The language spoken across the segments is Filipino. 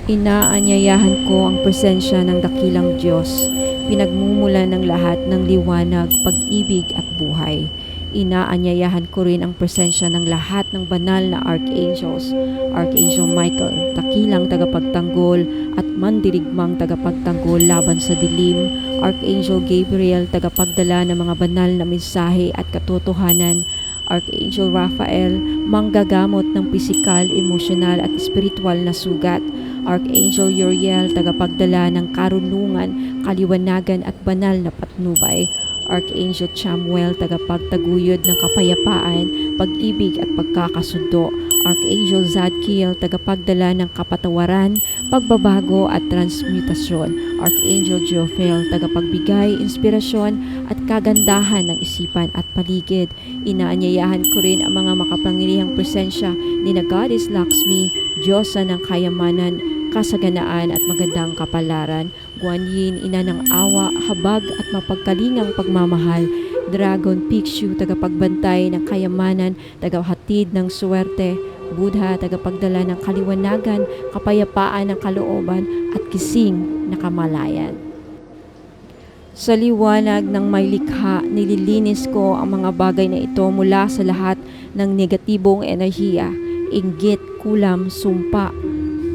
Inaanyayahan ko ang presensya ng dakilang Diyos, pinagmumula ng lahat ng liwanag, pag-ibig at buhay. Inaanyayahan ko rin ang presensya ng lahat ng banal na archangels, Archangel Michael, dakilang tagapagtanggol at mandirigmang tagapagtanggol laban sa dilim, Archangel Gabriel, tagapagdala ng mga banal na mensahe at katotohanan, Archangel Raphael, manggagamot ng pisikal, emosyonal at espiritual na sugat, Archangel Uriel, tagapagdala ng karunungan, kaliwanagan at banal na patnubay, Archangel Chamuel, tagapagtaguyod ng kapayapaan, pag-ibig at pagkakasundo, Archangel Zadkiel, tagapagdala ng kapatawaran, pagbabago at transmutasyon, Archangel Jophiel, tagapagbigay, inspirasyon at kagandahan ng isipan at paligid. Inaanyayahan ko rin ang mga makapangyarihang presensya ni na Goddess Lakshmi, Diyosa ng kayamanan, kasaganaan at magandang kapalaran, Guan Yin, ina ng awa, habag at mapagkalingang pagmamahal, Dragon Pikshu, tagapagbantay ng kayamanan, tagahatid ng swerte, Buddha, tagapagdala ng kaliwanagan, kapayapaan ng kalooban at kising na kamalayan. Sa liwanag ng may likha, nililinis ko ang mga bagay na ito mula sa lahat ng negatibong enerhiya, inggit, kulam, sumpa,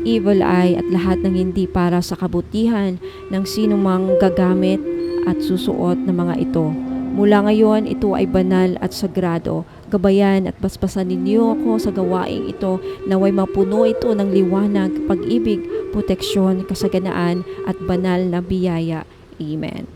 evil eye at lahat ng hindi para sa kabutihan ng sinumang gagamit at susuot ng mga ito. Mula ngayon, ito ay banal at sagrado. Gabayan at basbasan ninyo ako sa gawaing ito, naway mapuno ito ng liwanag, pag-ibig, proteksyon, kasaganaan at banal na biyaya. Amen.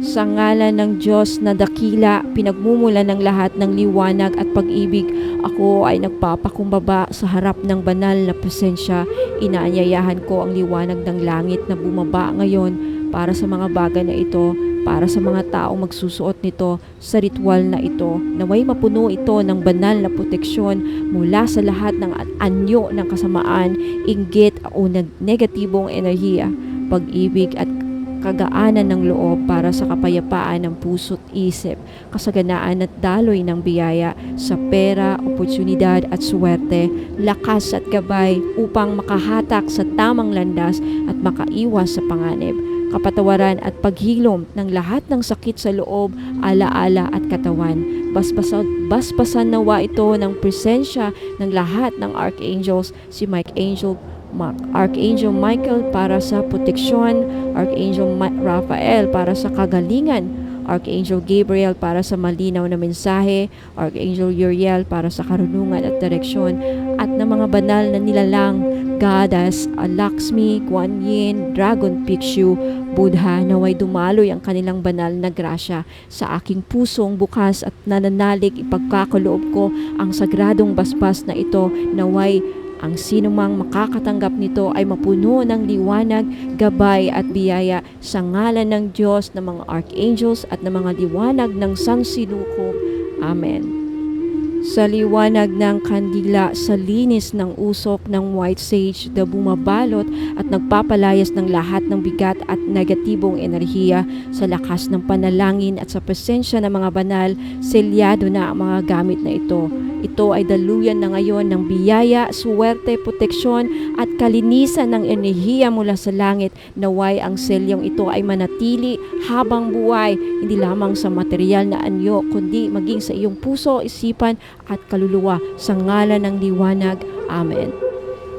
Sa ngalan ng Diyos na dakila, pinagmumula ng lahat ng liwanag at pag-ibig, ako ay nagpapakumbaba sa harap ng banal na presensya. Inaanyayahan ko ang liwanag ng langit na bumaba ngayon para sa mga bagay na ito, para sa mga taong magsusuot nito sa ritual na ito. Naway mapuno ito ng banal na proteksyon mula sa lahat ng anyo ng kasamaan, inggit o negatibong enerhiya, pag-ibig at kagaanan ng loob para sa kapayapaan ng puso't isip, kasaganaan at daloy ng biyaya sa pera, oportunidad at swerte, lakas at gabay upang makahatak sa tamang landas at makaiwas sa panganib, kapatawaran at paghilom ng lahat ng sakit sa loob, alaala at katawan. Basbasan nawa ito ng presensya ng lahat ng archangels, si Archangel Michael para sa proteksyon, Archangel Raphael para sa kagalingan, Archangel Gabriel para sa malinaw na mensahe, Archangel Uriel para sa karunungan at direksyon, at ng mga banal na nilalang, Goddess Lakshmi, Guan Yin, Dragon Pikshu, Buddha, naway dumaloy ang kanilang banal na grasya sa aking pusong bukas at nananalig ipagkakaloob ko ang sagradong basbas na ito, naway ang sinumang makakatanggap nito ay mapuno ng liwanag, gabay at biyaya sa ngalan ng Diyos, ng mga archangels at ng mga liwanag ng sangsinukob. Amen. Sa liwanag ng kandila, sa linis ng usok ng white sage na bumabalot at nagpapalayas ng lahat ng bigat at negatibong enerhiya, sa lakas ng panalangin at sa presensya ng mga banal, selyado na ang mga gamit na ito. Ito ay daluyan na ngayon ng biyaya, suwerte, proteksyon at kalinisan ng enerhiya mula sa langit. Naway ang selyong ito ay manatili habang buhay, hindi lamang sa material na anyo, kundi maging sa iyong puso, isipan at kaluluwa, sa ngalan ng liwanag. Amen.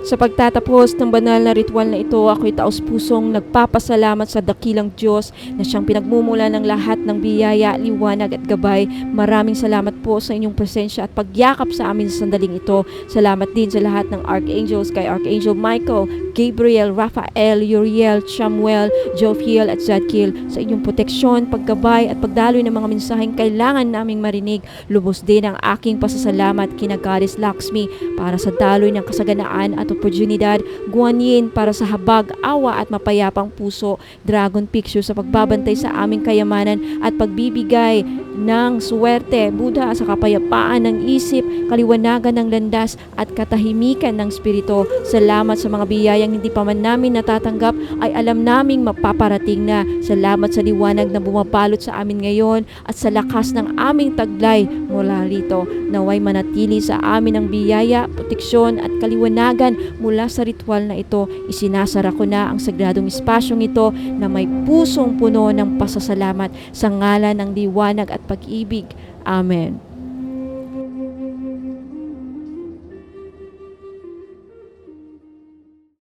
Sa pagtatapos ng banal na ritual na ito, ako'y taos-pusong nagpapasalamat sa dakilang Diyos na siyang pinagmumula ng lahat ng biyaya, liwanag at gabay. Maraming salamat po sa inyong presensya at pagyakap sa amin sa sandaling ito. Salamat din sa lahat ng archangels, kay Archangel Michael, Gabriel, Raphael, Uriel, Chamuel, Jophiel at Zadkiel, sa inyong proteksyon, paggabay at pagdaloy ng mga mensaheng kailangan naming marinig. Lubos din ang aking pasasalamat kina Goddess Lakshmi para sa daloy ng kasaganaan at oportunidad, Guan Yin para sa habag, awa at mapayapang puso, Dragon Pikshu sa pagbabantay sa aming kayamanan at pagbibigay ng swerte, Buddha, sa kapayapaan ng isip, kaliwanagan ng landas at katahimikan ng spirito. Salamat sa mga biyayang hindi pa man namin natatanggap ay alam naming mapaparating na. Salamat sa liwanag na bumabalot sa amin ngayon at sa lakas ng aming taglay mula rito. Naway manatili sa amin ang biyaya, proteksyon at kaliwanagan mula sa ritual na ito. Isinasara ko na ang sagradong espasyong ito na may pusong puno ng pasasalamat sa ngalan ng liwanag at pag-ibig. Amen.